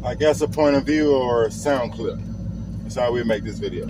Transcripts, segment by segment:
I guess a point of view or a sound clip. That's how we make this video.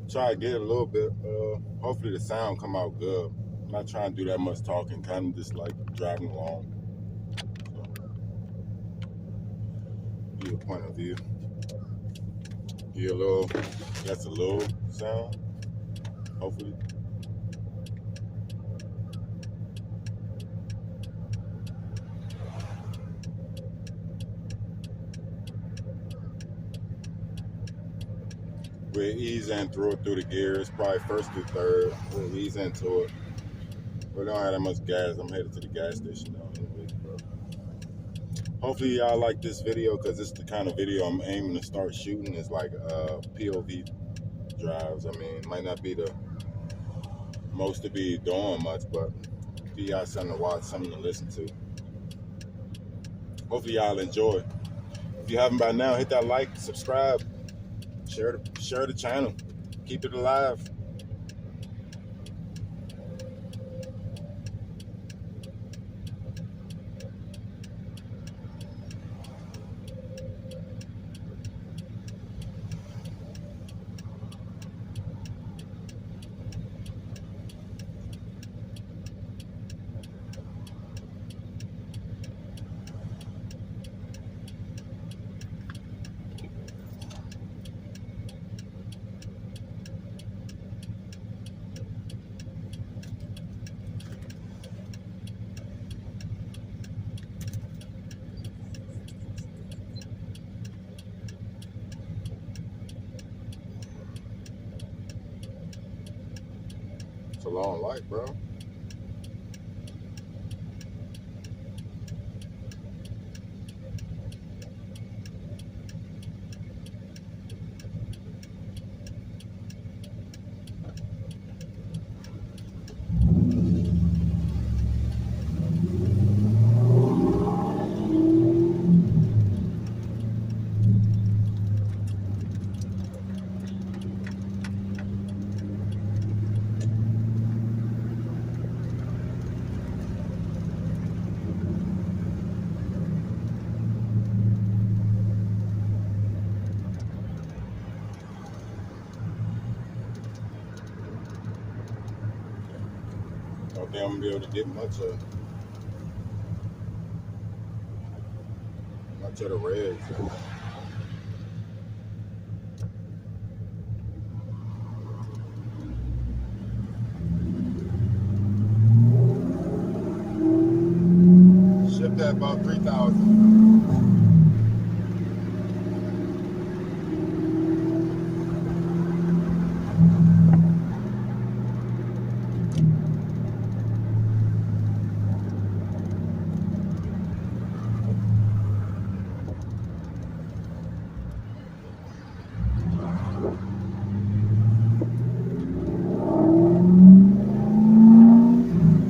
Try to get a little bit. Hopefully the sound come out good. I'm not trying to do that much talking. Kind of just like driving along. So, give you a point of view. Give you a little. That's a little sound. Hopefully. We'll ease in through the gears, probably first to third. We'll ease into it. We don't have that much gas. I'm headed to the gas station now. Anyway, hopefully y'all like this video because it's the kind of video I'm aiming to start shooting. It's like POV drives. I mean, it might not be the most to be doing much, but give y'all something to watch, something to listen to. Hopefully y'all enjoy. If you haven't by now, hit that like, subscribe. Share the channel. Keep it alive. It's a long life, bro. think I'm gonna be able to get much of the reds. Shipped at about 3,000.